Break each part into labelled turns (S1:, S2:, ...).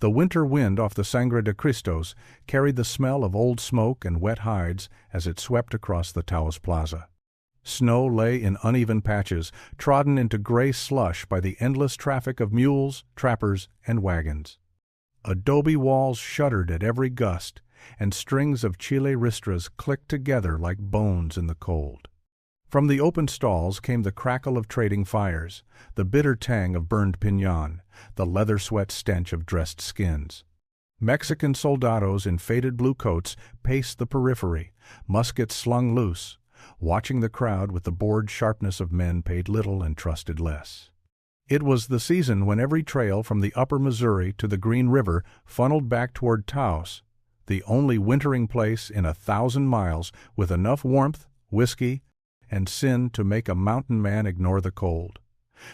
S1: The winter wind off the Sangre de Cristos carried the smell of old smoke and wet hides as it swept across the Taos plaza. Snow lay in uneven patches, trodden into gray slush by the endless traffic of mules, trappers, and wagons. Adobe walls shuddered at every gust, and strings of chile ristras clicked together like bones in the cold. From the open stalls came the crackle of trading fires, the bitter tang of burned piñon, the leather-sweat stench of dressed skins. Mexican soldados in faded blue coats paced the periphery, muskets slung loose, watching the crowd with the bored sharpness of men paid little and trusted less. It was the season when every trail from the upper Missouri to the Green River funneled back toward Taos, the only wintering place in 1,000 miles with enough warmth, whiskey, and sin to make a mountain man ignore the cold.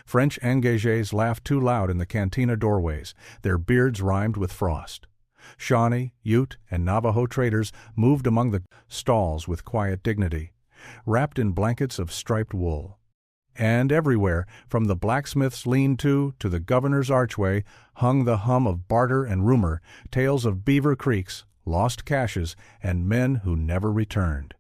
S1: French engagés laughed too loud in the cantina doorways, their beards rimed with frost. Shawnee, Ute, and Navajo traders moved among the stalls with quiet dignity, wrapped in blankets of striped wool. And everywhere, from the blacksmith's lean-to to the governor's archway, hung the hum of barter and rumor, tales of beaver creeks, lost caches, and men who never returned.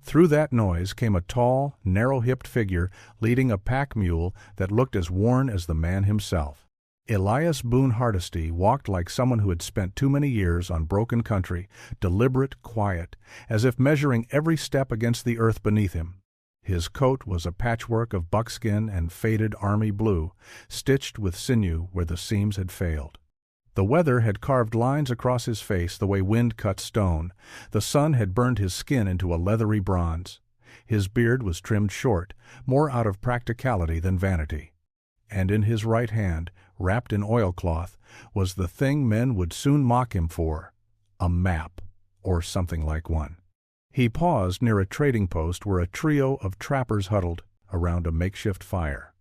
S1: Through that noise came a tall, narrow-hipped figure leading a pack mule that looked as worn as the man himself. Elias Boone Hardesty walked like someone who had spent too many years on broken country, deliberate, quiet, as if measuring every step against the earth beneath him. His coat was a patchwork of buckskin and faded army blue, stitched with sinew where the seams had failed. The weather had carved lines across his face the way wind cuts stone. The sun had burned his skin into a leathery bronze. His beard was trimmed short, more out of practicality than vanity. And in his right hand, wrapped in oilcloth, was the thing men would soon mock him for, a map, or something like one. He paused near a trading post where a trio of trappers huddled around a makeshift fire.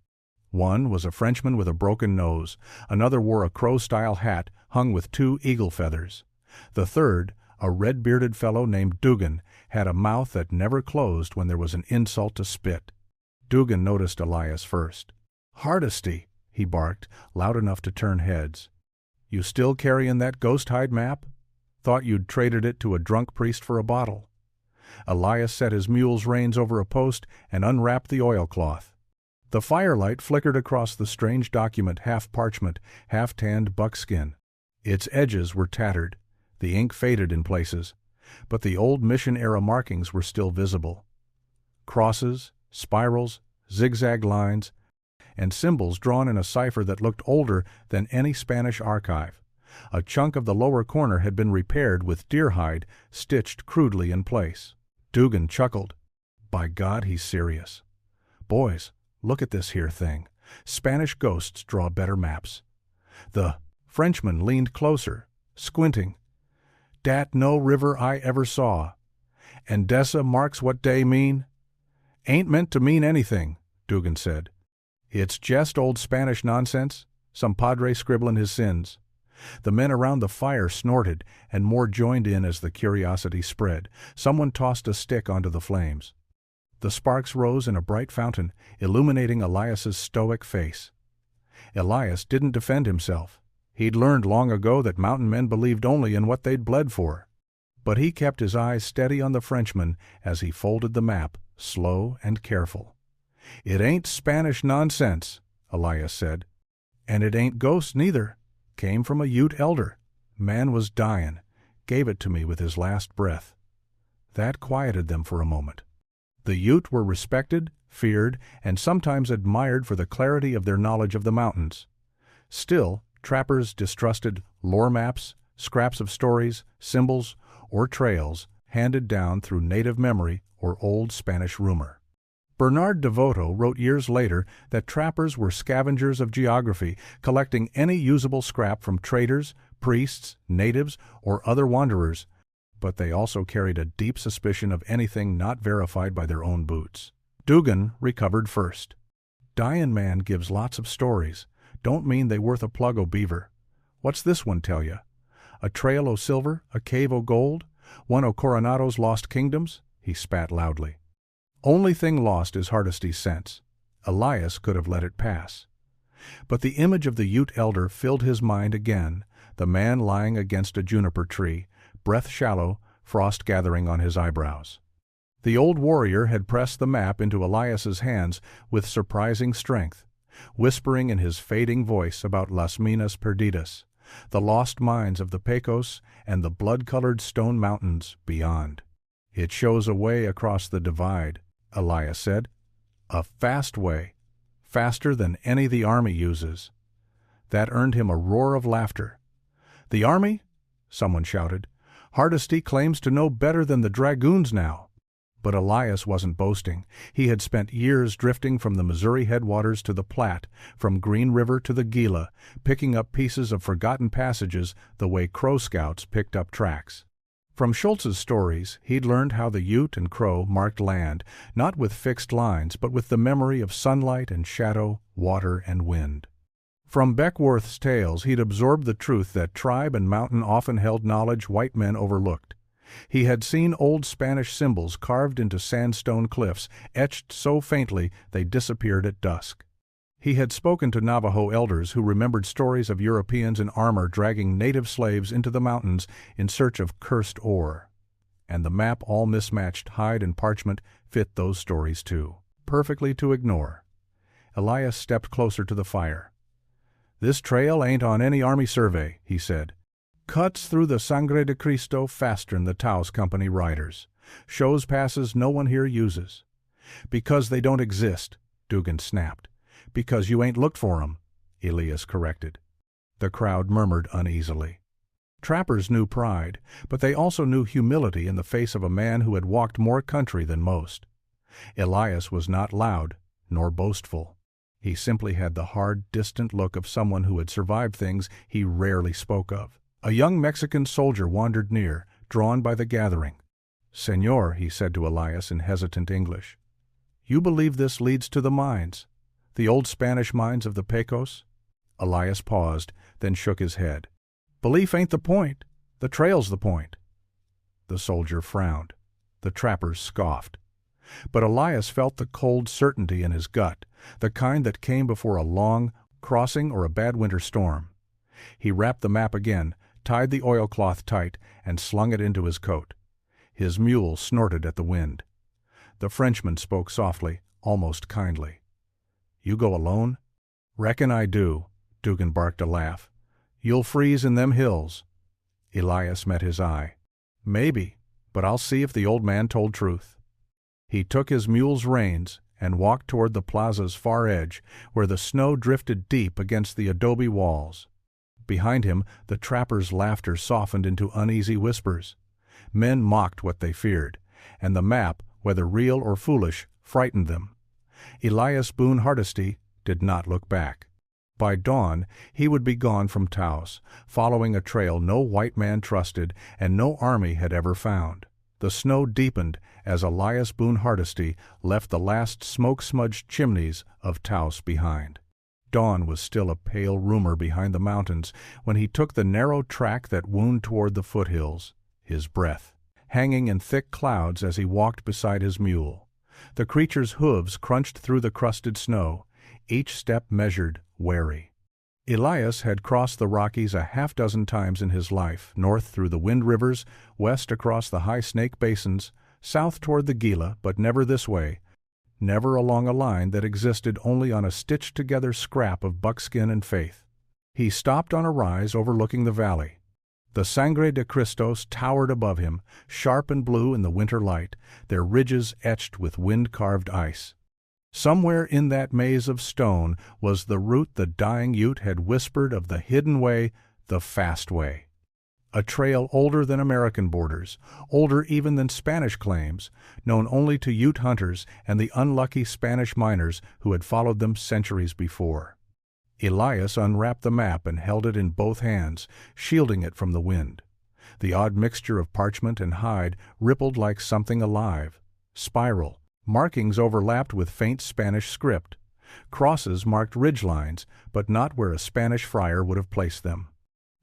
S1: One was a Frenchman with a broken nose, another wore a crow-style hat hung with 2 eagle feathers. The third, a red-bearded fellow named Dugan, had a mouth that never closed when there was an insult to spit. Dugan noticed Elias first. "Hardesty," he barked, loud enough to turn heads. "You still carryin' that ghost-hide map? Thought you'd traded it to a drunk priest for a bottle." Elias set his mule's reins over a post and unwrapped the oilcloth. The firelight flickered across the strange document, half parchment, half tanned buckskin. Its edges were tattered, the ink faded in places, but the old mission-era markings were still visible. Crosses, spirals, zigzag lines, and symbols drawn in a cipher that looked older than any Spanish archive. A chunk of the lower corner had been repaired with deer hide stitched crudely in place. Dugan chuckled. "By God, he's serious. Boys, look at this here thing. Spanish ghosts draw better maps." The Frenchman leaned closer, squinting. "Dat no river I ever saw. And dessa marks what dey mean?" "Ain't meant to mean anything," Dugan said. "It's jest old Spanish nonsense, some padre scribbling his sins." The men around the fire snorted, and more joined in as the curiosity spread. Someone tossed a stick onto the flames. The sparks rose in a bright fountain, illuminating Elias's stoic face. Elias didn't defend himself. He'd learned long ago that mountain men believed only in what they'd bled for. But he kept his eyes steady on the Frenchman as he folded the map, slow and careful. "It ain't Spanish nonsense," Elias said. "And it ain't ghosts neither. Came from a Ute elder. Man was dyin'. Gave it to me with his last breath." That quieted them for a moment. The Ute were respected, feared, and sometimes admired for the clarity of their knowledge of the mountains. Still, trappers distrusted lore maps, scraps of stories, symbols, or trails handed down through native memory or old Spanish rumor. Bernard Devoto wrote years later that trappers were scavengers of geography, collecting any usable scrap from traders, priests, natives, or other wanderers, but they also carried a deep suspicion of anything not verified by their own boots. Dugan recovered first. "Dyin' man gives lots of stories. Don't mean they worth a plug o' beaver. What's this one tell ya? A trail o' silver, a cave o' gold, one o' Coronado's lost kingdoms?" He spat loudly. Only thing lost is Hardesty's sense. Elias could have let it pass. But the image of the Ute elder filled his mind again, the man lying against a juniper tree, breath shallow, frost gathering on his eyebrows. The old warrior had pressed the map into Elias's hands with surprising strength, whispering in his fading voice about Las Minas Perdidas, the lost mines of the Pecos and the blood-colored stone mountains beyond. "It shows a way across the divide," Elias said. "A fast way, faster than any the army uses." That earned him a roar of laughter. "The army?" someone shouted. "Hardesty claims to know better than the dragoons now." But Elias wasn't boasting. He had spent years drifting from the Missouri headwaters to the Platte, from Green River to the Gila, picking up pieces of forgotten passages the way Crow Scouts picked up tracks. From Schultz's stories, he'd learned how the Ute and Crow marked land, not with fixed lines, but with the memory of sunlight and shadow, water and wind. From Beckworth's tales, he'd absorbed the truth that tribe and mountain often held knowledge white men overlooked. He had seen old Spanish symbols carved into sandstone cliffs, etched so faintly they disappeared at dusk. He had spoken to Navajo elders who remembered stories of Europeans in armor dragging native slaves into the mountains in search of cursed ore. And the map, all mismatched hide and parchment, fit those stories too, perfectly to ignore. Elias stepped closer to the fire. "This trail ain't on any army survey," he said. "Cuts through the Sangre de Cristo faster'n the Taos Company riders. Shows passes no one here uses." "Because they don't exist," Dugan snapped. "Because you ain't looked for 'em," Elias corrected. The crowd murmured uneasily. Trappers knew pride, but they also knew humility in the face of a man who had walked more country than most. Elias was not loud, nor boastful. He simply had the hard, distant look of someone who had survived things he rarely spoke of. A young Mexican soldier wandered near, drawn by the gathering. "Señor," he said to Elias in hesitant English, "you believe this leads to the mines, the old Spanish mines of the Pecos?" Elias paused, then shook his head. "Belief ain't the point. The trail's the point." The soldier frowned. The trappers scoffed. But Elias felt the cold certainty in his gut, the kind that came before a long crossing or a bad winter storm. He wrapped the map again, tied the oilcloth tight, and slung it into his coat. His mule snorted at the wind. The Frenchman spoke softly, almost kindly. "You go alone?" "Reckon I do," Dugan barked a laugh. "You'll freeze in them hills." Elias met his eye. "Maybe, but I'll see if the old man told truth." He took his mule's reins and walked toward the plaza's far edge, where the snow drifted deep against the adobe walls. Behind him, the trappers' laughter softened into uneasy whispers. Men mocked what they feared, and the map, whether real or foolish, frightened them. Elias Boone Hardesty did not look back. By dawn, he would be gone from Taos, following a trail no white man trusted and no army had ever found. The snow deepened as Elias Boone Hardesty left the last smoke-smudged chimneys of Taos behind. Dawn was still a pale rumor behind the mountains when he took the narrow track that wound toward the foothills, his breath hanging in thick clouds as he walked beside his mule. The creature's hooves crunched through the crusted snow, each step measured, wary. Elias had crossed the Rockies a half-dozen times in his life, north through the Wind Rivers, west across the high Snake Basins, south toward the Gila, but never this way, never along a line that existed only on a stitched-together scrap of buckskin and faith. He stopped on a rise overlooking the valley. The Sangre de Cristos towered above him, sharp and blue in the winter light, their ridges etched with wind-carved ice. Somewhere in that maze of stone was the route the dying Ute had whispered of the hidden way, the fast way. A trail older than American borders, older even than Spanish claims, known only to Ute hunters and the unlucky Spanish miners who had followed them centuries before. Elias unwrapped the map and held it in both hands, shielding it from the wind. The odd mixture of parchment and hide rippled like something alive. Spiral. Markings overlapped with faint Spanish script. Crosses marked ridgelines, but not where a Spanish friar would have placed them.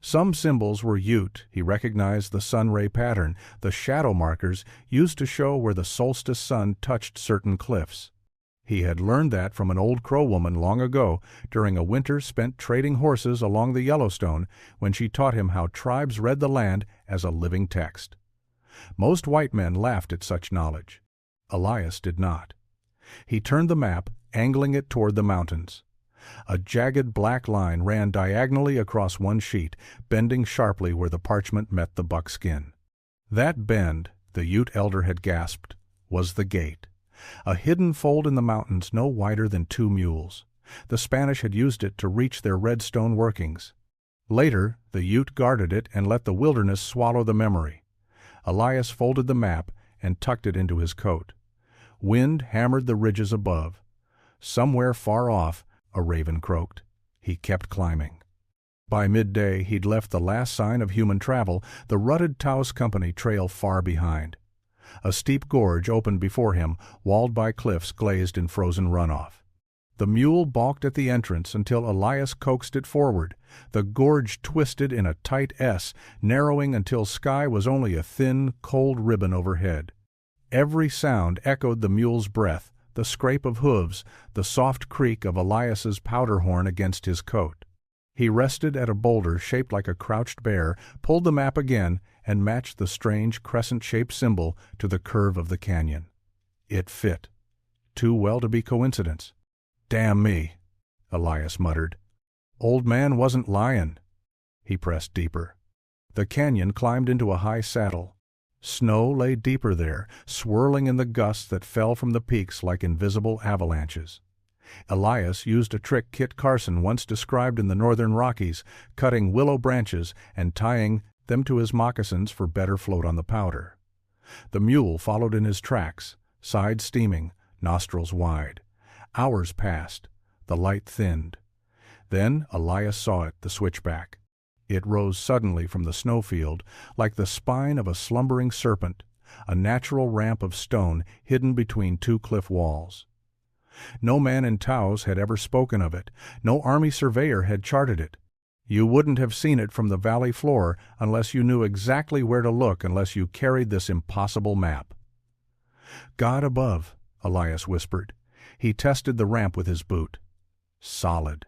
S1: Some symbols were Ute. He recognized the sun-ray pattern, the shadow markers used to show where the solstice sun touched certain cliffs. He had learned that from an old Crow woman long ago during a winter spent trading horses along the Yellowstone when she taught him how tribes read the land as a living text. Most white men laughed at such knowledge. Elias did not. He turned the map, angling it toward the mountains. A jagged black line ran diagonally across one sheet, bending sharply where the parchment met the buckskin. That bend, the Ute elder had gasped, was the gate. A hidden fold in the mountains no wider than 2 mules. The Spanish had used it to reach their red stone workings. Later, the Ute guarded it and let the wilderness swallow the memory. Elias folded the map and tucked it into his coat. Wind hammered the ridges above. Somewhere far off, a raven croaked. He kept climbing. By midday, he'd left the last sign of human travel, the rutted Taos company trail far behind. A steep gorge opened before him, walled by cliffs glazed in frozen runoff. The mule balked at the entrance until Elias coaxed it forward. The gorge twisted in a tight S, narrowing until sky was only a thin, cold ribbon overhead. Every sound echoed the mule's breath, the scrape of hooves, the soft creak of Elias's powder horn against his coat. He rested at a boulder shaped like a crouched bear, pulled the map again, and matched the strange crescent-shaped symbol to the curve of the canyon. It fit. Too well to be coincidence. "Damn me," Elias muttered. Old man wasn't lying. He pressed deeper. The canyon climbed into a high saddle. Snow lay deeper there, swirling in the gusts that fell from the peaks like invisible avalanches. Elias used a trick Kit Carson once described in the northern Rockies, cutting willow branches and tying them to his moccasins for better float on the powder. The mule followed in his tracks, sides steaming, nostrils wide. Hours passed. The light thinned. Then Elias saw it, the switchback. It rose suddenly from the snowfield, like the spine of a slumbering serpent, a natural ramp of stone hidden between 2 cliff walls. No man in Taos had ever spoken of it. No army surveyor had charted it. You wouldn't have seen it from the valley floor unless you knew exactly where to look, unless you carried this impossible map. "God above," Elias whispered. He tested the ramp with his boot. Solid.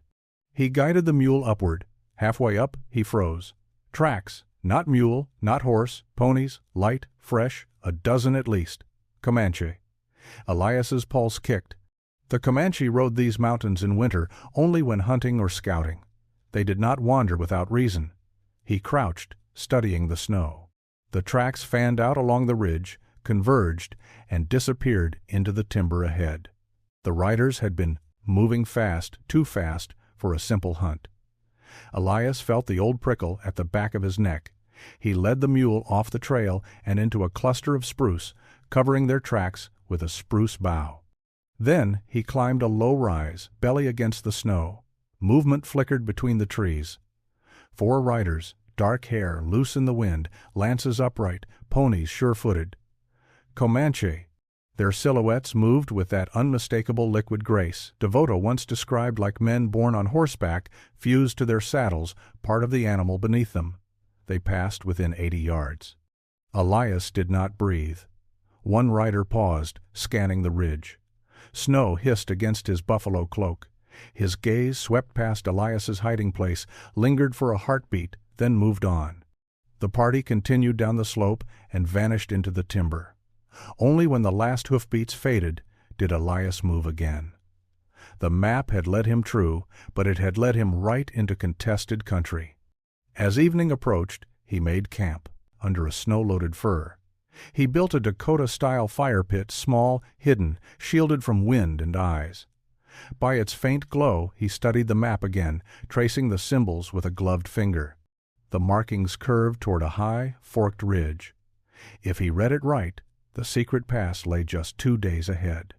S1: He guided the mule upward. Halfway up, he froze. Tracks. Not mule, not horse, ponies, light, fresh, a dozen at least. Comanche. Elias's pulse kicked. The Comanche rode these mountains in winter only when hunting or scouting. They did not wander without reason. He crouched, studying the snow. The tracks fanned out along the ridge, converged, and disappeared into the timber ahead. The riders had been moving fast, too fast, for a simple hunt. Elias felt the old prickle at the back of his neck. He led the mule off the trail and into a cluster of spruce, covering their tracks with a spruce bough. Then he climbed a low rise, belly against the snow. Movement flickered between the trees. 4 riders, dark hair loose in the wind, lances upright, ponies sure-footed. Comanche. Their silhouettes moved with that unmistakable liquid grace Devoto once described like men born on horseback, fused to their saddles, part of the animal beneath them. They passed within 80 yards. Elias did not breathe. One rider paused, scanning the ridge. Snow hissed against his buffalo cloak. His gaze swept past Elias's hiding place, lingered for a heartbeat, then moved on. The party continued down the slope and vanished into the timber. Only when the last hoofbeats faded did Elias move again. The map had led him true, but it had led him right into contested country. As evening approached, he made camp, under a snow-loaded fir. He built a Dakota-style fire pit, small, hidden, shielded from wind and eyes. By its faint glow, he studied the map again, tracing the symbols with a gloved finger. The markings curved toward a high, forked ridge. If he read it right, the secret pass lay just 2 days ahead.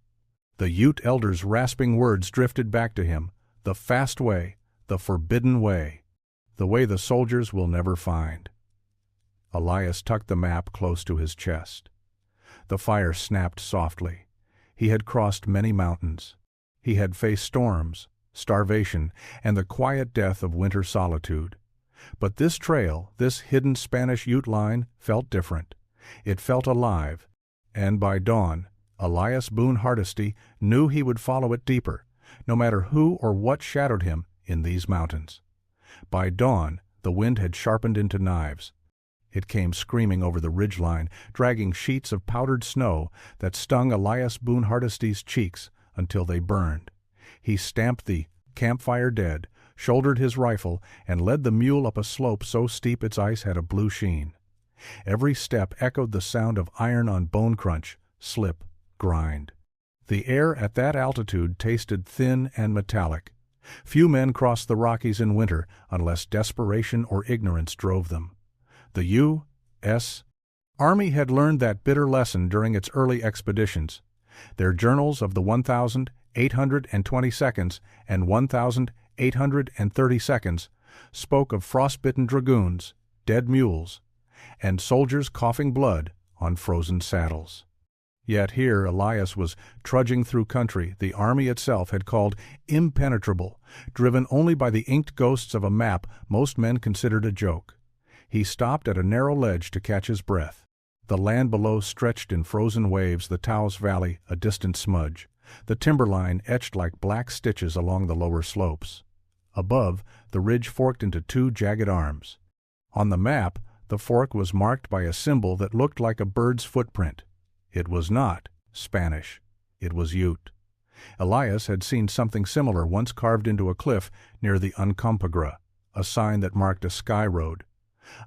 S1: The Ute elder's rasping words drifted back to him. The fast way, the forbidden way, the way the soldiers will never find. Elias tucked the map close to his chest. The fire snapped softly. He had crossed many mountains. He had faced storms, starvation, and the quiet death of winter solitude. But this trail, this hidden Spanish Ute line, felt different. It felt alive, and by dawn, Elias Boone Hardesty knew he would follow it deeper, no matter who or what shadowed him in these mountains. By dawn, the wind had sharpened into knives. It came screaming over the ridgeline, dragging sheets of powdered snow that stung Elias Boone Hardesty's cheeks until they burned. He stamped the campfire dead, shouldered his rifle, and led the mule up a slope so steep its ice had a blue sheen. Every step echoed the sound of iron on bone crunch, slip, grind. The air at that altitude tasted thin and metallic. Few men crossed the Rockies in winter unless desperation or ignorance drove them. The U.S. Army had learned that bitter lesson during its early expeditions. Their journals of the 1,820 and 1,830 spoke of frostbitten dragoons, dead mules, and soldiers coughing blood on frozen saddles. Yet here Elias was trudging through country the army itself had called impenetrable, driven only by the inked ghosts of a map most men considered a joke. He stopped at a narrow ledge to catch his breath. The land below stretched in frozen waves, the Taos Valley a distant smudge, the timberline etched like black stitches along the lower slopes. Above, the ridge forked into two jagged arms. On the map, the fork was marked by a symbol that looked like a bird's footprint. It was not Spanish. It was Ute. Elias had seen something similar once carved into a cliff near the Uncompahgre, a sign that marked a sky road,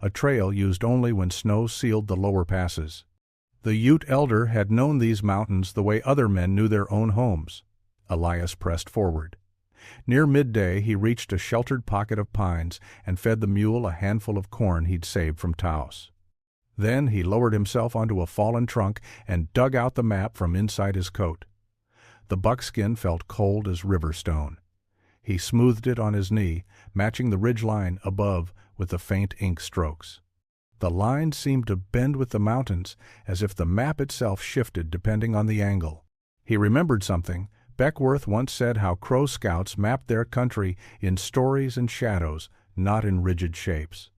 S1: a trail used only when snow sealed the lower passes. The Ute elder had known these mountains the way other men knew their own homes. Elias pressed forward. Near midday he reached a sheltered pocket of pines and fed the mule a handful of corn he'd saved from Taos. Then he lowered himself onto a fallen trunk and dug out the map from inside his coat. The buckskin felt cold as river stone. He smoothed it on his knee, matching the ridge line above with the faint ink strokes. The lines seemed to bend with the mountains, as if the map itself shifted depending on the angle. He remembered something. Beckworth once said how Crow scouts mapped their country in stories and shadows, not in rigid shapes.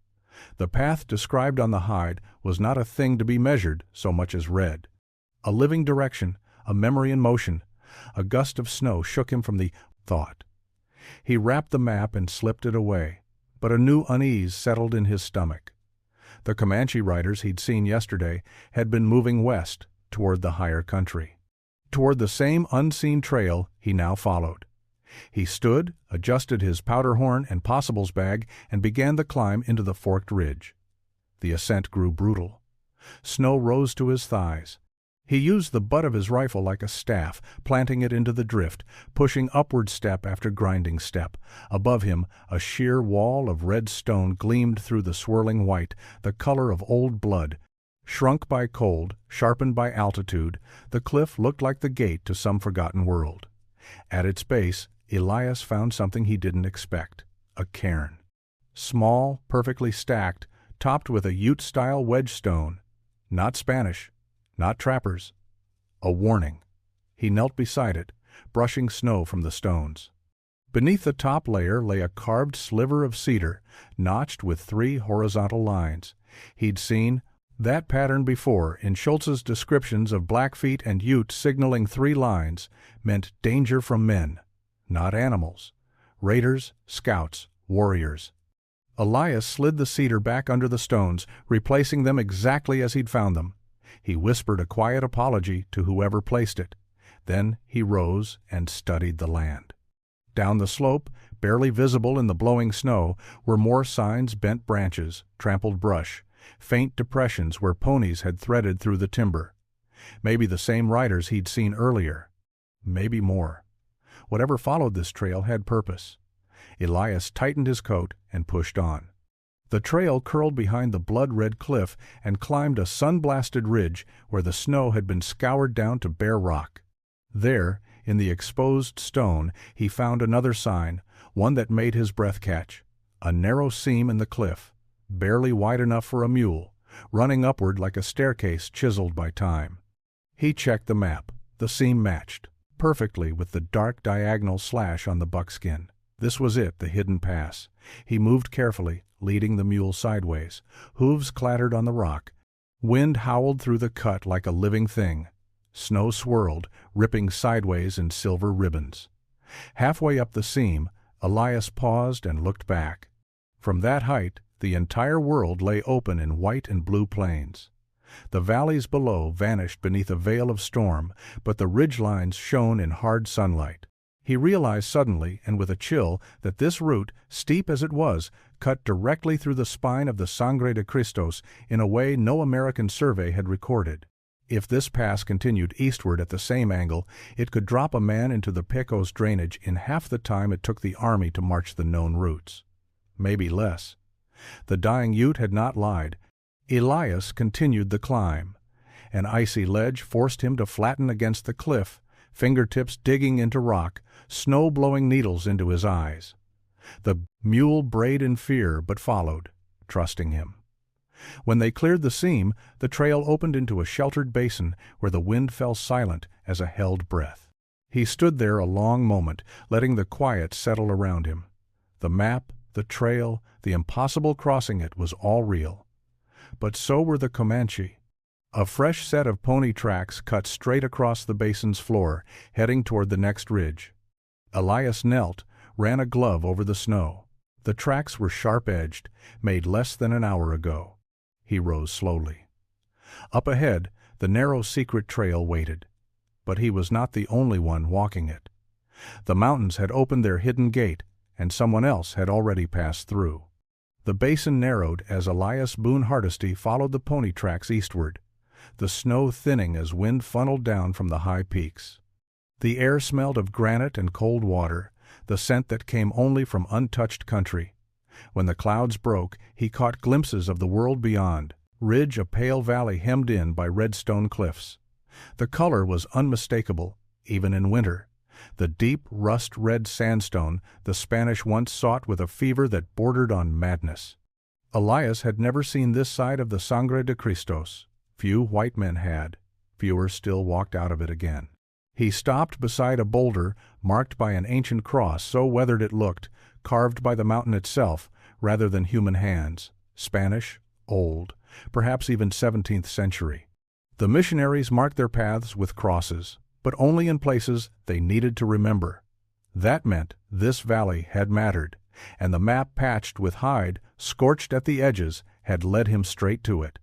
S1: The path described on the hide was not a thing to be measured so much as read. A living direction, a memory in motion. A gust of snow shook him from the thought. He wrapped the map and slipped it away, but a new unease settled in his stomach. The Comanche riders he'd seen yesterday had been moving west toward the higher country. Toward the same unseen trail he now followed. He stood, adjusted his powder horn and possibles bag, and began the climb into the forked ridge. The ascent grew brutal. Snow rose to his thighs. He used the butt of his rifle like a staff, planting it into the drift, pushing upward step after grinding step. Above him, a sheer wall of red stone gleamed through the swirling white, the color of old blood. Shrunk by cold, sharpened by altitude, the cliff looked like the gate to some forgotten world. At its base, Elias found something he didn't expect, a cairn. Small, perfectly stacked, topped with a Ute-style wedge stone. Not Spanish, not trappers. A warning. He knelt beside it, brushing snow from the stones. Beneath the top layer lay a carved sliver of cedar, notched with 3 horizontal lines. He'd seen that pattern before in Schultz's descriptions of Blackfeet and Ute signaling 3 lines meant danger from men, not animals. Raiders, scouts, warriors. Elias slid the cedar back under the stones, replacing them exactly as he'd found them. He whispered a quiet apology to whoever placed it. Then he rose and studied the land. Down the slope, barely visible in the blowing snow, were more signs, bent branches, trampled brush, faint depressions where ponies had threaded through the timber. Maybe the same riders he'd seen earlier. Maybe more. Whatever followed this trail had purpose. Elias tightened his coat and pushed on. The trail curled behind the blood-red cliff and climbed a sun-blasted ridge where the snow had been scoured down to bare rock. There, in the exposed stone, he found another sign, one that made his breath catch. A narrow seam in the cliff, barely wide enough for a mule, running upward like a staircase chiseled by time. He checked the map. The seam matched perfectly with the dark diagonal slash on the buckskin. This was it, the hidden pass. He moved carefully, leading the mule sideways. Hooves clattered on the rock. Wind howled through the cut like a living thing. Snow swirled, ripping sideways in silver ribbons. Halfway up the seam, Elias paused and looked back. From that height, the entire world lay open in white and blue plains. The valleys below vanished beneath a veil of storm, but the ridgelines shone in hard sunlight. He realized suddenly, and with a chill, that this route, steep as it was, cut directly through the spine of the Sangre de Cristos in a way no American survey had recorded. If this pass continued eastward at the same angle, it could drop a man into the Pecos drainage in half the time it took the army to march the known routes. Maybe less. The dying Ute had not lied. Elias continued the climb. An icy ledge forced him to flatten against the cliff, fingertips digging into rock, snow blowing needles into his eyes. The mule brayed in fear but followed, trusting him. When they cleared the seam, the trail opened into a sheltered basin where the wind fell silent as a held breath. He stood there a long moment, letting the quiet settle around him. The map, the trail, the impossible crossing it was all real. But so were the Comanche. A fresh set of pony tracks cut straight across the basin's floor, heading toward the next ridge. Elias knelt, ran a glove over the snow. The tracks were sharp-edged, made less than an hour ago. He rose slowly. Up ahead, the narrow secret trail waited. But he was not the only one walking it. The mountains had opened their hidden gate, and someone else had already passed through. The basin narrowed as Elias Boone Hardesty followed the pony tracks eastward, the snow thinning as wind funneled down from the high peaks. The air smelled of granite and cold water, the scent that came only from untouched country. When the clouds broke, he caught glimpses of the world beyond, ridge a pale valley hemmed in by red stone cliffs. The color was unmistakable, even in winter. The deep, rust-red sandstone the Spanish once sought with a fever that bordered on madness. Elias had never seen this side of the Sangre de Cristos. Few white men had. Fewer still walked out of it again. He stopped beside a boulder marked by an ancient cross so weathered it looked, carved by the mountain itself rather than human hands, Spanish, old, perhaps even 17th century. The missionaries marked their paths with crosses, but only in places they needed to remember. That meant this valley had mattered, and the map patched with hide, scorched at the edges, had led him straight to it.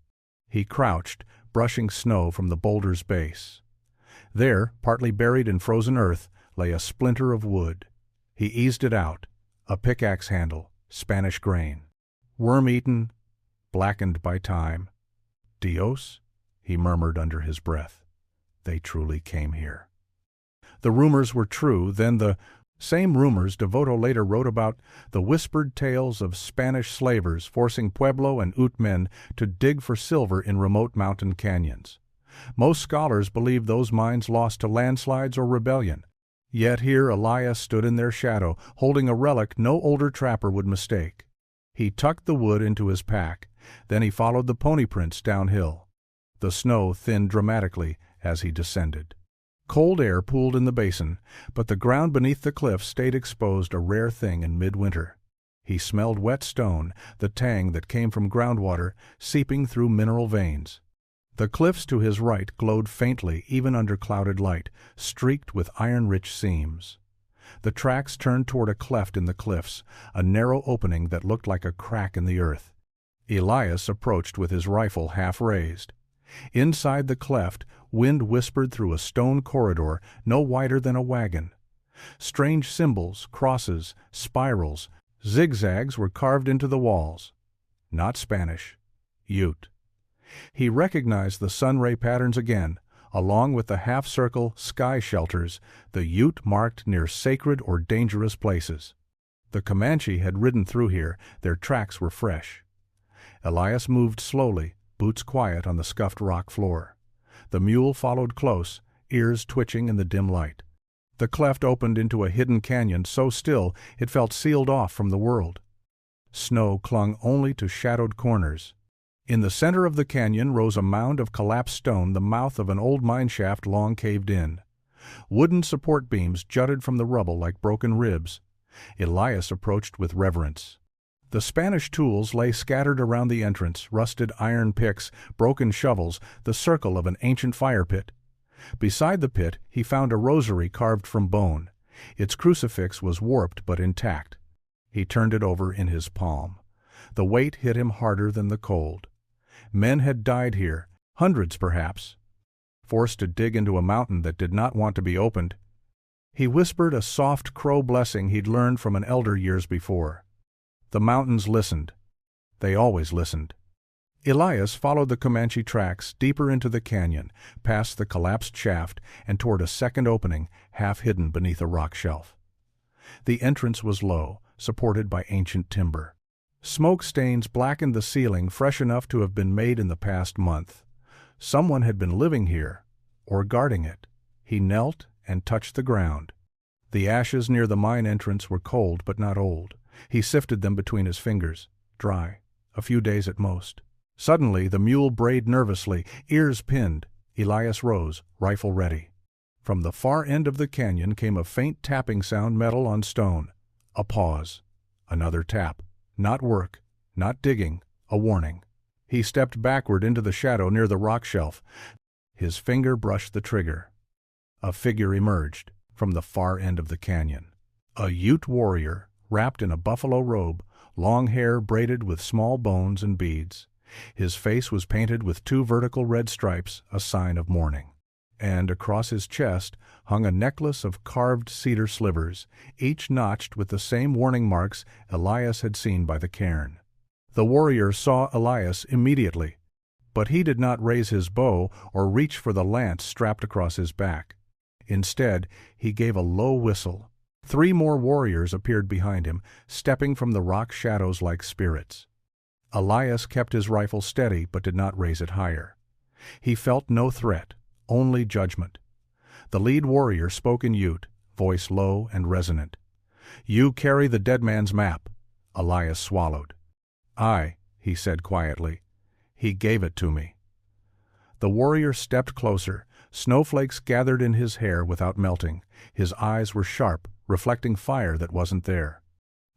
S1: He crouched, brushing snow from the boulder's base. There, partly buried in frozen earth, lay a splinter of wood. He eased it out, a pickaxe handle, Spanish grain. Worm-eaten, blackened by time. Dios, he murmured under his breath. They truly came here. The rumors were true, then the same rumors Devoto later wrote about, the whispered tales of Spanish slavers forcing Pueblo and Ute men to dig for silver in remote mountain canyons. Most scholars believed those mines lost to landslides or rebellion. Yet here Elias stood in their shadow, holding a relic no older trapper would mistake. He tucked the wood into his pack, then he followed the pony prints downhill. The snow thinned dramatically as he descended. Cold air pooled in the basin, but the ground beneath the cliff stayed exposed, a rare thing in midwinter. He smelled wet stone, the tang that came from groundwater seeping through mineral veins. The cliffs to his right glowed faintly even under clouded light, streaked with iron-rich seams. The tracks turned toward a cleft in the cliffs, a narrow opening that looked like a crack in the earth. Elias approached with his rifle half raised. Inside the cleft, wind whispered through a stone corridor no wider than a wagon. Strange symbols, crosses, spirals, zigzags were carved into the walls. Not Spanish. Ute. He recognized the sunray patterns again, along with the half-circle sky shelters the Ute marked near sacred or dangerous places. The Comanche had ridden through here, their tracks were fresh. Elias moved slowly, boots quiet on the scuffed rock floor. The mule followed close, ears twitching in the dim light. The cleft opened into a hidden canyon so still it felt sealed off from the world. Snow clung only to shadowed corners. In the center of the canyon rose a mound of collapsed stone, the mouth of an old mine shaft long caved in. Wooden support beams jutted from the rubble like broken ribs. Elias approached with reverence. The Spanish tools lay scattered around the entrance, rusted iron picks, broken shovels, the circle of an ancient fire pit. Beside the pit, he found a rosary carved from bone. Its crucifix was warped but intact. He turned it over in his palm. The weight hit him harder than the cold. Men had died here, hundreds perhaps, forced to dig into a mountain that did not want to be opened. He whispered a soft crow blessing he'd learned from an elder years before. The mountains listened. They always listened. Elias followed the Comanche tracks deeper into the canyon, past the collapsed shaft, and toward a second opening, half hidden beneath a rock shelf. The entrance was low, supported by ancient timber. Smoke stains blackened the ceiling, fresh enough to have been made in the past month. Someone had been living here, or guarding it. He knelt and touched the ground. The ashes near the mine entrance were cold but not old. He sifted them between his fingers, dry, a few days at most. Suddenly the mule brayed nervously, ears pinned. Elias rose, rifle ready. From the far end of the canyon came a faint tapping sound, metal on stone. A pause. Another tap. Not work, not digging, a warning. He stepped backward into the shadow near the rock shelf. His finger brushed the trigger. A figure emerged from the far end of the canyon. A Ute warrior, wrapped in a buffalo robe, long hair braided with small bones and beads. His face was painted with 2 vertical red stripes, a sign of mourning. And across his chest hung a necklace of carved cedar slivers, each notched with the same warning marks Elias had seen by the cairn. The warrior saw Elias immediately, but he did not raise his bow or reach for the lance strapped across his back. Instead, he gave a low whistle. 3 more warriors appeared behind him, stepping from the rock shadows like spirits. Elias kept his rifle steady but did not raise it higher. He felt no threat, only judgment. The lead warrior spoke in Ute, voice low and resonant. "You carry the dead man's map." Elias swallowed. "Aye," he said quietly. "He gave it to me." The warrior stepped closer. Snowflakes gathered in his hair without melting. His eyes were sharp, reflecting fire that wasn't there.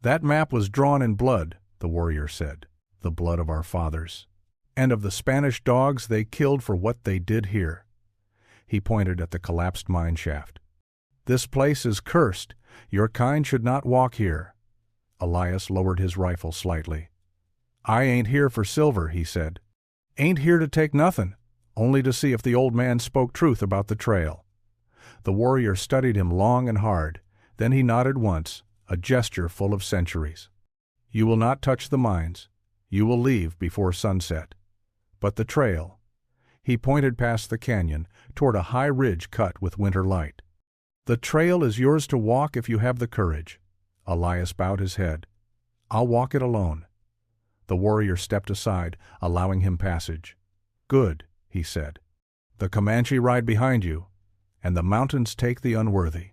S1: "That map was drawn in blood," the warrior said. "The blood of our fathers. And of the Spanish dogs they killed for what they did here." He pointed at the collapsed mine shaft. "This place is cursed. Your kind should not walk here." Elias lowered his rifle slightly. "I ain't here for silver," he said. "Ain't here to take nothin', only to see if the old man spoke truth about the trail." The warrior studied him long and hard. Then he nodded once, a gesture full of centuries. "You will not touch the mines. You will leave before sunset. But the trail." He pointed past the canyon, toward a high ridge cut with winter light. "The trail is yours to walk if you have the courage." Elias bowed his head. "I'll walk it alone." The warrior stepped aside, allowing him passage. "Good," he said. "The Comanche ride behind you, and the mountains take the unworthy."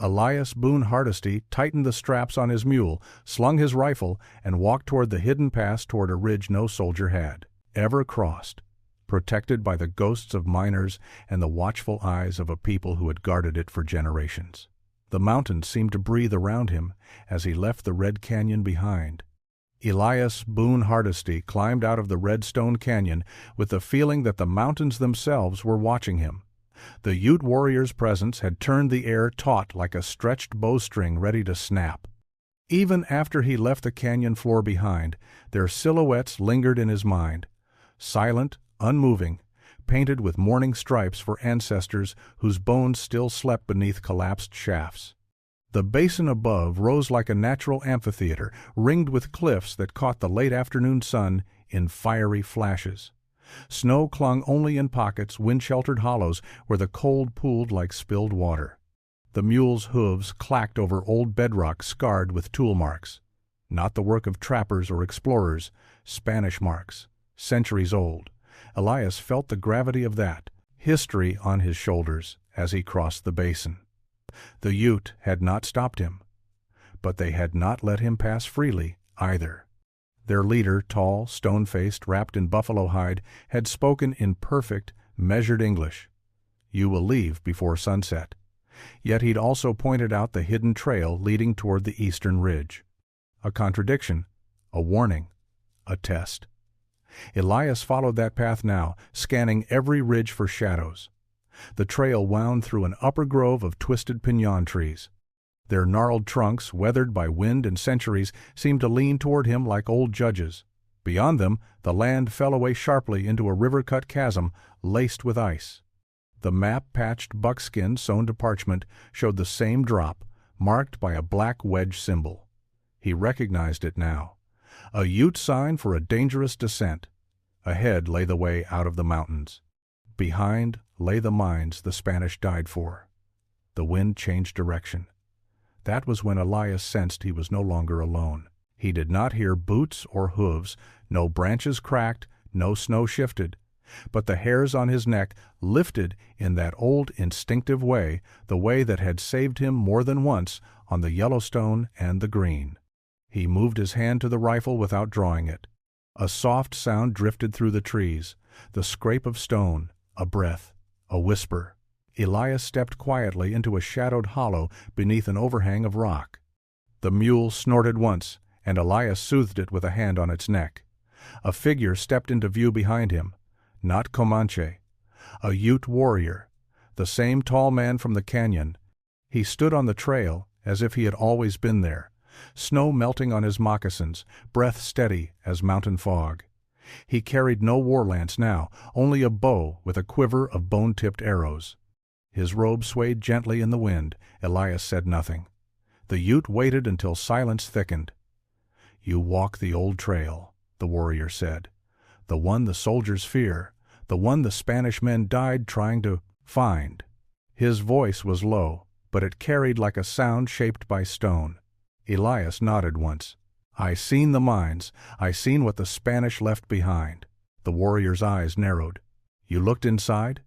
S1: Elias Boone Hardesty tightened the straps on his mule, slung his rifle, and walked toward the hidden pass toward a ridge no soldier had ever crossed, protected by the ghosts of miners and the watchful eyes of a people who had guarded it for generations. The mountains seemed to breathe around him as he left the red canyon behind. Elias Boone Hardesty climbed out of the red stone canyon with the feeling that the mountains themselves were watching him. The Ute warrior's presence had turned the air taut like a stretched bowstring ready to snap. Even after he left the canyon floor behind, their silhouettes lingered in his mind, silent, unmoving, painted with mourning stripes for ancestors whose bones still slept beneath collapsed shafts. The basin above rose like a natural amphitheater, ringed with cliffs that caught the late afternoon sun in fiery flashes. Snow clung only in pockets, wind-sheltered hollows where the cold pooled like spilled water. The mules' hooves clacked over old bedrock scarred with tool marks. Not the work of trappers or explorers, Spanish marks, centuries old. Elias felt the gravity of that, history on his shoulders as he crossed the basin. The Ute had not stopped him, but they had not let him pass freely either. Their leader, tall, stone-faced, wrapped in buffalo hide, had spoken in perfect, measured English. "You will leave before sunset." Yet he'd also pointed out the hidden trail leading toward the eastern ridge. A contradiction, a warning, a test. Elias followed that path now, scanning every ridge for shadows. The trail wound through an upper grove of twisted piñon trees. Their gnarled trunks, weathered by wind and centuries, seemed to lean toward him like old judges. Beyond them, the land fell away sharply into a river-cut chasm laced with ice. The map-patched buckskin sewn to parchment showed the same drop, marked by a black wedge symbol. He recognized it now. A Ute sign for a dangerous descent. Ahead lay the way out of the mountains. Behind lay the mines the Spanish died for. The wind changed direction. That was when Elias sensed he was no longer alone. He did not hear boots or hooves, no branches cracked, no snow shifted, but the hairs on his neck lifted in that old instinctive way, the way that had saved him more than once on the Yellowstone and the Green. He moved his hand to the rifle without drawing it. A soft sound drifted through the trees, the scrape of stone, a breath, a whisper. Elias stepped quietly into a shadowed hollow beneath an overhang of rock. The mule snorted once, and Elias soothed it with a hand on its neck. A figure stepped into view behind him. Not Comanche. A Ute warrior. The same tall man from the canyon. He stood on the trail as if he had always been there, snow melting on his moccasins, breath steady as mountain fog. He carried no war lance now, only a bow with a quiver of bone-tipped arrows. His robe swayed gently in the wind. Elias said nothing. The Ute waited until silence thickened. "You walk the old trail," the warrior said. "The one the soldiers fear, the one the Spanish men died trying to find." His voice was low, but it carried like a sound shaped by stone. Elias nodded once. "I seen the mines. I seen what the Spanish left behind." The warrior's eyes narrowed. "You looked inside?"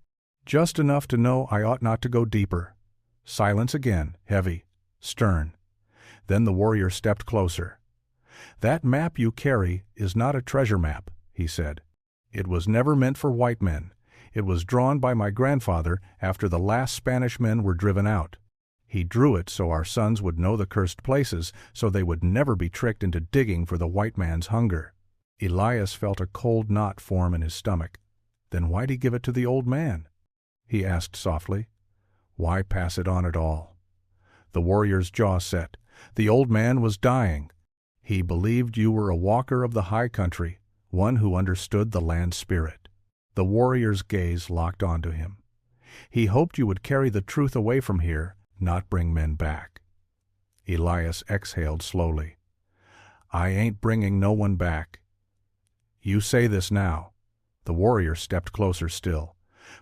S1: "Just enough to know I ought not to go deeper." Silence again, heavy, stern. Then the warrior stepped closer. "That map you carry is not a treasure map," he said. "It was never meant for white men. It was drawn by my grandfather after the last Spanish men were driven out. He drew it so our sons would know the cursed places, so they would never be tricked into digging for the white man's hunger." Elias felt a cold knot form in his stomach. "Then why'd he give it to the old man?" he asked softly. "Why pass it on at all?" The warrior's jaw set. "The old man was dying. He believed you were a walker of the high country, one who understood the land's spirit." The warrior's gaze locked onto him. "He hoped you would carry the truth away from here, not bring men back." Elias exhaled slowly. "I ain't bringing no one back." "You say this now." The warrior stepped closer still.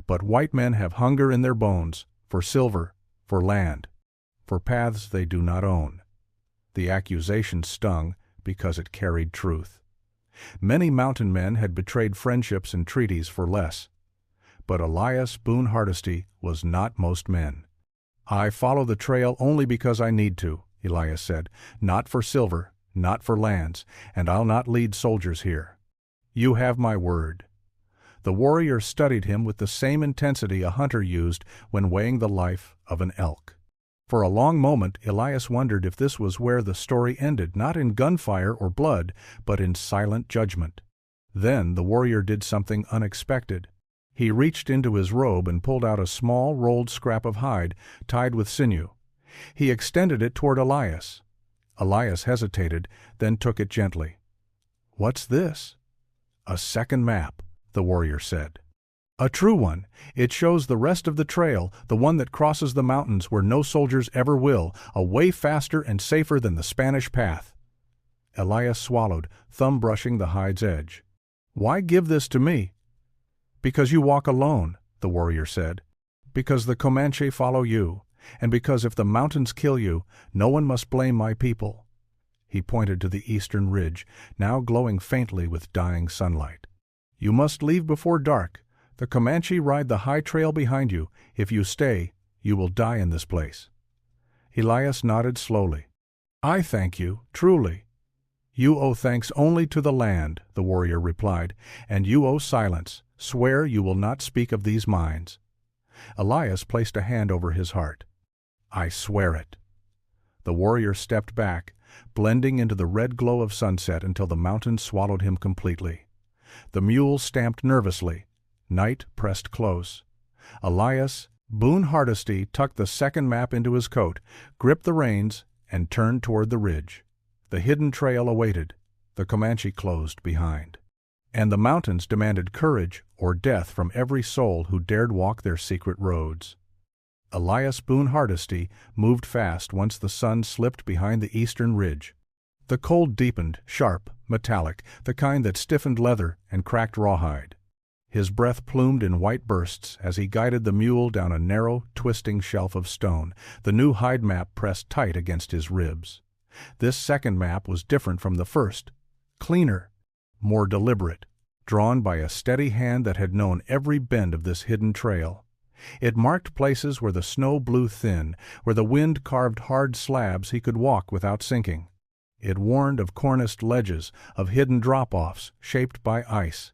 S1: "But white men have hunger in their bones, for silver, for land, for paths they do not own." The accusation stung because it carried truth. Many mountain men had betrayed friendships and treaties for less. But Elias Boone Hardesty was not most men. "I follow the trail only because I need to," Elias said. "Not for silver, not for lands, and I'll not lead soldiers here." "You have my word." The warrior studied him with the same intensity a hunter used when weighing the life of an elk. For a long moment Elias wondered if this was where the story ended, not in gunfire or blood, but in silent judgment. Then the warrior did something unexpected. He reached into his robe and pulled out a small rolled scrap of hide tied with sinew. He extended it toward Elias. Elias hesitated, then took it gently. "What's this?" "A second map," the warrior said. "A true one. It shows the rest of the trail, the one that crosses the mountains where no soldiers ever will, a way faster and safer than the Spanish path." Elias swallowed, thumb brushing the hide's edge. "Why give this to me?" "Because you walk alone," the warrior said. "Because the Comanche follow you, and because if the mountains kill you, no one must blame my people." He pointed to the eastern ridge, now glowing faintly with dying sunlight. "You must leave before dark. The Comanche ride the high trail behind you. If you stay, you will die in this place." Elias nodded slowly. "I thank you, truly." "You owe thanks only to the land," the warrior replied, "and you owe silence. Swear you will not speak of these mines." Elias placed a hand over his heart. "I swear it." The warrior stepped back, blending into the red glow of sunset until the mountains swallowed him completely. The mule stamped nervously. Night pressed close. Elias Boone Hardesty tucked the second map into his coat, gripped the reins, and turned toward the ridge. The hidden trail awaited. The Comanche closed behind. And the mountains demanded courage or death from every soul who dared walk their secret roads. Elias Boone Hardesty moved fast once the sun slipped behind the eastern ridge. The cold deepened, sharp, metallic, the kind that stiffened leather and cracked rawhide. His breath plumed in white bursts as he guided the mule down a narrow, twisting shelf of stone, the new hide map pressed tight against his ribs. This second map was different from the first, cleaner, more deliberate, drawn by a steady hand that had known every bend of this hidden trail. It marked places where the snow blew thin, where the wind carved hard slabs he could walk without sinking. It warned of corniced ledges, of hidden drop-offs shaped by ice.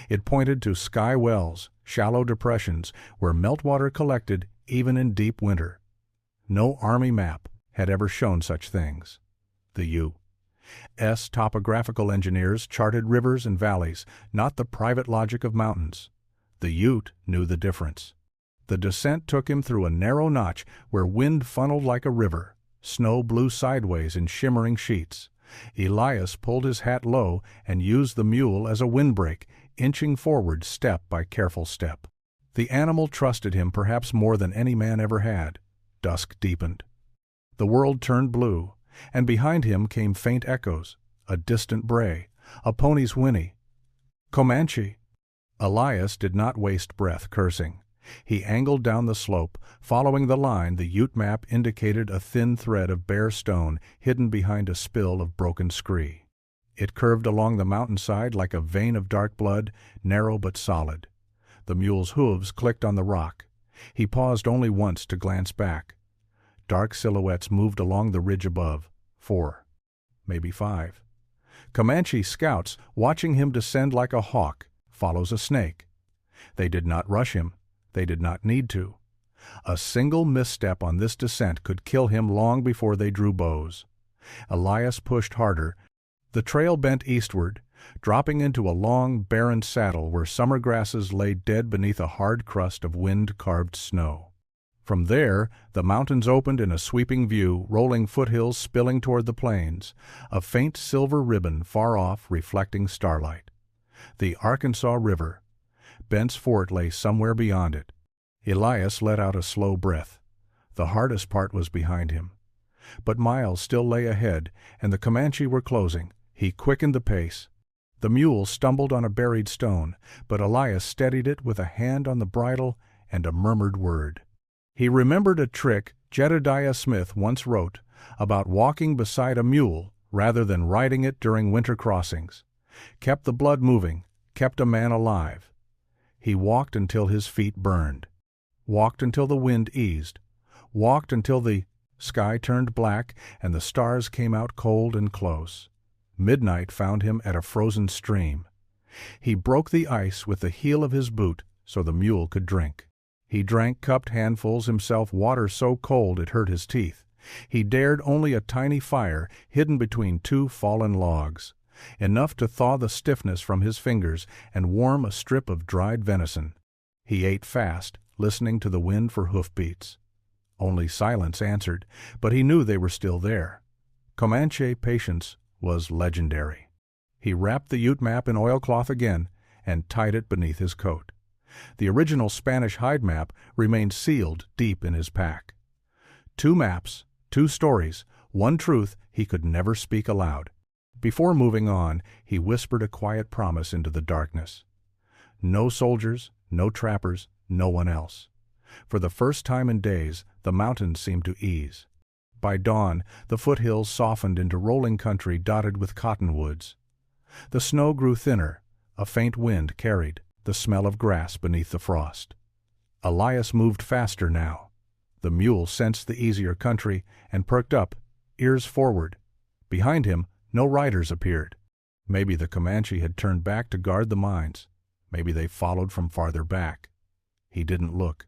S1: It pointed to sky wells, shallow depressions, where meltwater collected even in deep winter. No army map had ever shown such things. The U.S. topographical engineers charted rivers and valleys, not the private logic of mountains. The Ute knew the difference. The descent took him through a narrow notch where wind funneled like a river. Snow blew sideways in shimmering sheets. Elias pulled his hat low and used the mule as a windbreak, inching forward step by careful step. The animal trusted him perhaps more than any man ever had. Dusk deepened. The world turned blue, and behind him came faint echoes, a distant bray, a pony's whinny. Comanche! Elias did not waste breath cursing. He angled down the slope, following the line the Ute map indicated a thin thread of bare stone hidden behind a spill of broken scree. It curved along the mountainside like a vein of dark blood, narrow but solid. The mule's hooves clicked on the rock. He paused only once to glance back. Dark silhouettes moved along the ridge above. 4, maybe 5. Comanche scouts, watching him descend like a hawk, follows a snake. They did not rush him. They did not need to. A single misstep on this descent could kill him long before they drew bows. Elias pushed harder. The trail bent eastward, dropping into a long, barren saddle where summer grasses lay dead beneath a hard crust of wind-carved snow. From there, the mountains opened in a sweeping view, rolling foothills spilling toward the plains, a faint silver ribbon far off reflecting starlight. The Arkansas River. Bent's Fort lay somewhere beyond it. Elias let out a slow breath. The hardest part was behind him. But miles still lay ahead, and the Comanche were closing. He quickened the pace. The mule stumbled on a buried stone, but Elias steadied it with a hand on the bridle and a murmured word. He remembered a trick Jedediah Smith once wrote about walking beside a mule rather than riding it during winter crossings. Kept the blood moving, kept a man alive. He walked until his feet burned, walked until the wind eased, walked until the sky turned black and the stars came out cold and close. Midnight found him at a frozen stream. He broke the ice with the heel of his boot so the mule could drink. He drank cupped handfuls himself, water so cold it hurt his teeth. He dared only a tiny fire hidden between two fallen logs, enough to thaw the stiffness from his fingers and warm a strip of dried venison. He ate fast, listening to the wind for hoofbeats. Only silence answered, but he knew they were still there. Comanche patience was legendary. He wrapped the Ute map in oilcloth again and tied it beneath his coat. The original Spanish hide map remained sealed deep in his pack. 2 maps, 2 stories, 1 truth he could never speak aloud. Before moving on, he whispered a quiet promise into the darkness. No soldiers, no trappers, no one else. For the first time in days, the mountains seemed to ease. By dawn, the foothills softened into rolling country dotted with cottonwoods. The snow grew thinner. A faint wind carried the smell of grass beneath the frost. Elias moved faster now. The mule sensed the easier country and perked up, ears forward. Behind him, no riders appeared. Maybe the Comanche had turned back to guard the mines. Maybe they followed from farther back. He didn't look.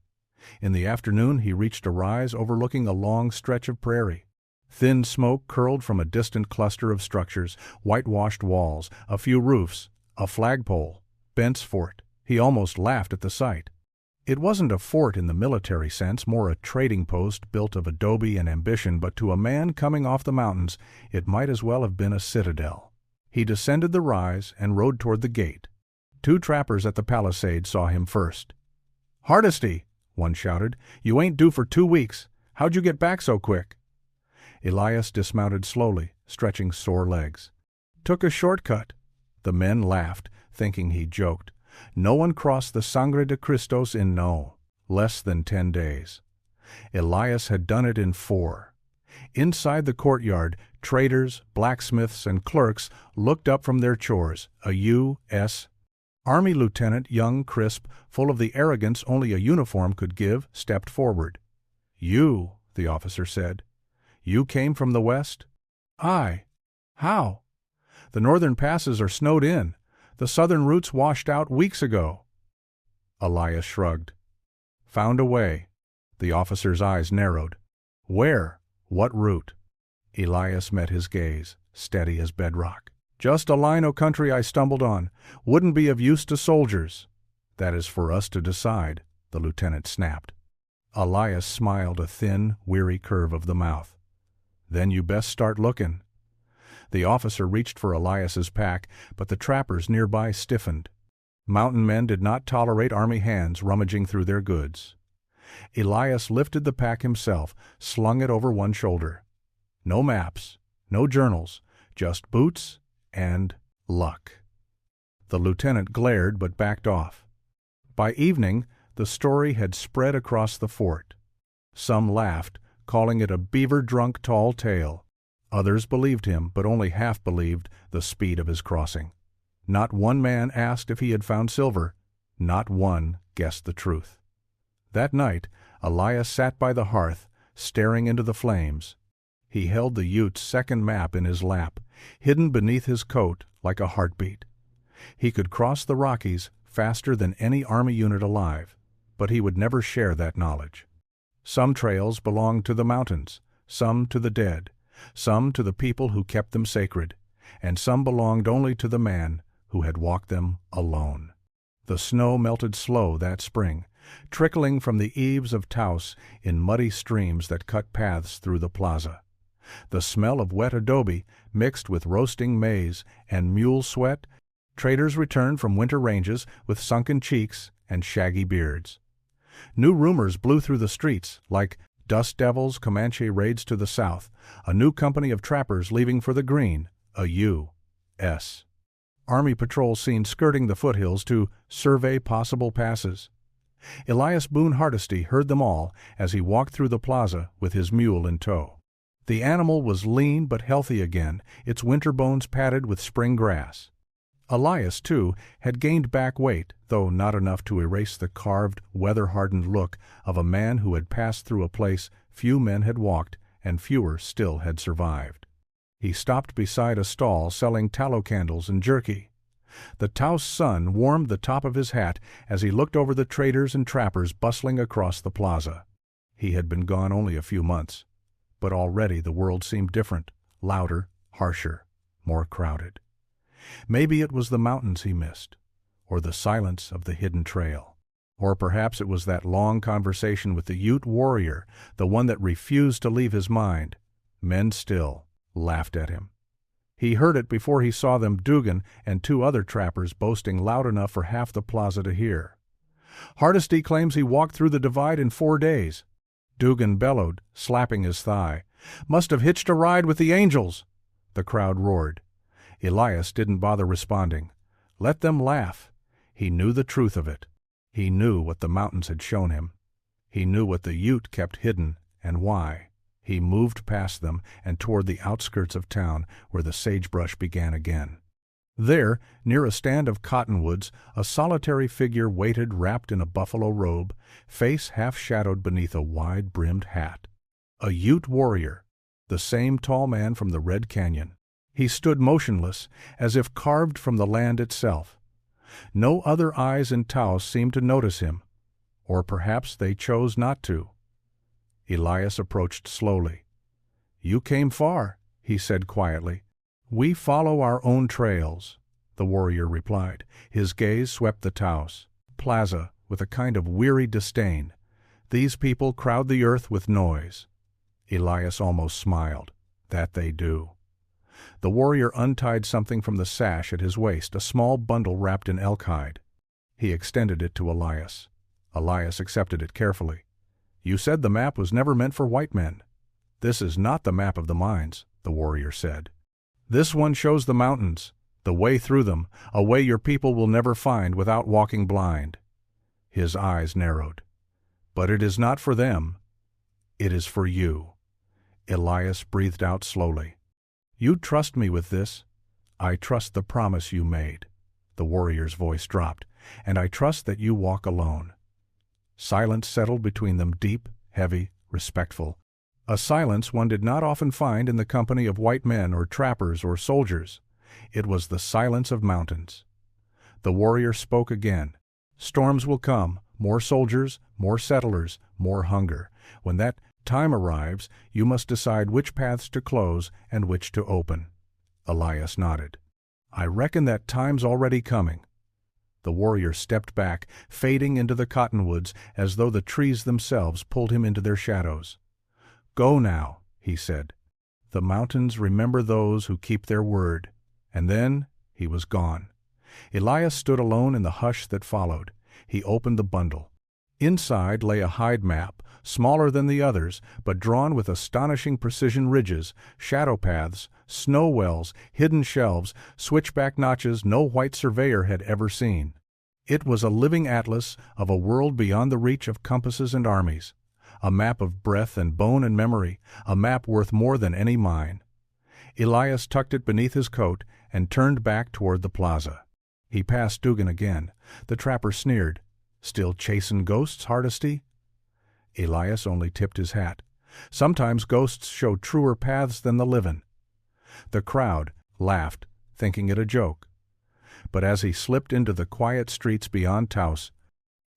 S1: In the afternoon he reached a rise overlooking a long stretch of prairie. Thin smoke curled from a distant cluster of structures, whitewashed walls, a few roofs, a flagpole. Bent's Fort. He almost laughed at the sight. It wasn't a fort in the military sense, more a trading post built of adobe and ambition, but to a man coming off the mountains, it might as well have been a citadel. He descended the rise and rode toward the gate. 2 trappers at the palisade saw him first. "Hardesty," one shouted, "you ain't due for 2 weeks. How'd you get back so quick?" Elias dismounted slowly, stretching sore legs. "Took a shortcut." The men laughed, thinking he joked. No one crossed the Sangre de Cristos in less than 10 days. Elias had done it in 4. Inside the courtyard, traders, blacksmiths, and clerks looked up from their chores. A U.S. Army lieutenant, young, crisp, full of the arrogance only a uniform could give, stepped forward. "You," the officer said. "You came from the west?" "Aye." "How?" "The northern passes are snowed in. The southern routes washed out weeks ago." Elias shrugged. "Found a way." The officer's eyes narrowed. "Where? What route?" Elias met his gaze, steady as bedrock. "Just a line o' country I stumbled on. Wouldn't be of use to soldiers." "That is for us to decide," the lieutenant snapped. Elias smiled a thin, weary curve of the mouth. "Then you best start looking." The officer reached for Elias's pack, but the trappers nearby stiffened. Mountain men did not tolerate army hands rummaging through their goods. Elias lifted the pack himself, slung it over one shoulder. No maps, no journals, just boots and luck. The lieutenant glared but backed off. By evening, the story had spread across the fort. Some laughed, calling it a beaver-drunk tall tale. Others believed him, but only half believed the speed of his crossing. Not one man asked if he had found silver. Not one guessed the truth. That night, Elias sat by the hearth, staring into the flames. He held the Utes' second map in his lap, hidden beneath his coat like a heartbeat. He could cross the Rockies faster than any army unit alive, but he would never share that knowledge. Some trails belonged to the mountains, some to the dead, some to the people who kept them sacred, and some belonged only to the man who had walked them alone. The snow melted slow that spring, trickling from the eaves of Taos in muddy streams that cut paths through the plaza. The smell of wet adobe mixed with roasting maize and mule sweat. Traders returned from winter ranges with sunken cheeks and shaggy beards. New rumors blew through the streets, like Dust Devils Comanche raids to the south, a new company of trappers leaving for the green, a U.S. Army patrol seen skirting the foothills to survey possible passes. Elias Boone Hardesty heard them all as he walked through the plaza with his mule in tow. The animal was lean but healthy again, its winter bones padded with spring grass. Elias, too, had gained back weight, though not enough to erase the carved, weather-hardened look of a man who had passed through a place few men had walked and fewer still had survived. He stopped beside a stall selling tallow candles and jerky. The Taos sun warmed the top of his hat as he looked over the traders and trappers bustling across the plaza. He had been gone only a few months, but already the world seemed different, louder, harsher, more crowded. Maybe it was the mountains he missed, or the silence of the hidden trail. Or perhaps it was that long conversation with the Ute warrior, the one that refused to leave his mind. Men still laughed at him. He heard it before he saw them, Dugan and 2 other trappers boasting loud enough for half the plaza to hear. Hardesty claims he walked through the divide in 4 days. Dugan bellowed, slapping his thigh. "Must have hitched a ride with the angels." The crowd roared. Elias didn't bother responding. Let them laugh. He knew the truth of it. He knew what the mountains had shown him. He knew what the Ute kept hidden and why. He moved past them and toward the outskirts of town where the sagebrush began again. There, near a stand of cottonwoods, a solitary figure waited wrapped in a buffalo robe, face half-shadowed beneath a wide-brimmed hat. A Ute warrior, the same tall man from the Red Canyon. He stood motionless, as if carved from the land itself. No other eyes in Taos seemed to notice him, or perhaps they chose not to. Elias approached slowly. "You came far," he said quietly. "We follow our own trails," the warrior replied. His gaze swept the Taos plaza with a kind of weary disdain. "These people crowd the earth with noise." Elias almost smiled. "That they do." The warrior untied something from the sash at his waist, a small bundle wrapped in elk hide. He extended it to Elias. Elias accepted it carefully. "You said the map was never meant for white men." "This is not the map of the mines," the warrior said. "This one shows the mountains, the way through them, a way your people will never find without walking blind." His eyes narrowed. "But it is not for them. It is for you." Elias breathed out slowly. "You trust me with this." "I trust the promise you made." The warrior's voice dropped. "And I trust that you walk alone." Silence settled between them, deep, heavy, respectful. A silence one did not often find in the company of white men or trappers or soldiers. It was the silence of mountains. The warrior spoke again. "Storms will come, more soldiers, more settlers, more hunger. When that time arrives, you must decide which paths to close and which to open." Elias nodded. "I reckon that time's already coming." The warrior stepped back, fading into the cottonwoods as though the trees themselves pulled him into their shadows. "Go now," he said. "The mountains remember those who keep their word." And then he was gone. Elias stood alone in the hush that followed. He opened the bundle. Inside lay a hide map, smaller than the others, but drawn with astonishing precision: ridges, shadow paths, snow wells, hidden shelves, switchback notches no white surveyor had ever seen. It was a living atlas of a world beyond the reach of compasses and armies, a map of breath and bone and memory, a map worth more than any mine. Elias tucked it beneath his coat and turned back toward the plaza. He passed Dugan again. The trapper sneered. "Still chasin' ghosts, Hardesty?" Elias only tipped his hat. Sometimes ghosts show truer paths than the livin'. The crowd laughed, thinking it a joke. But as he slipped into the quiet streets beyond Taos,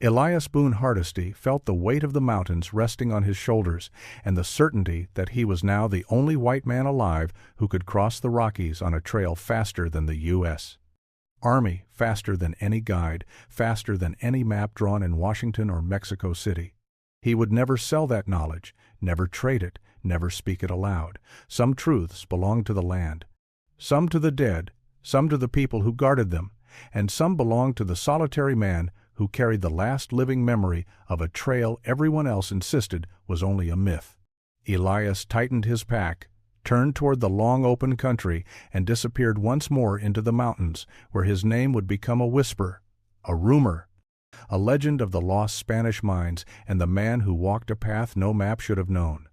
S1: Elias Boone Hardesty felt the weight of the mountains resting on his shoulders and the certainty that he was now the only white man alive who could cross the Rockies on a trail faster than the U.S. Army, faster than any guide, faster than any map drawn in Washington or Mexico City. He would never sell that knowledge, never trade it, never speak it aloud. Some truths belonged to the land, some to the dead, some to the people who guarded them, and some belonged to the solitary man who carried the last living memory of a trail everyone else insisted was only a myth. Elias tightened his pack, turned toward the long open country, and disappeared once more into the mountains, where his name would become a whisper, a rumor, a legend of the lost Spanish mines and the man who walked a path no map should have known.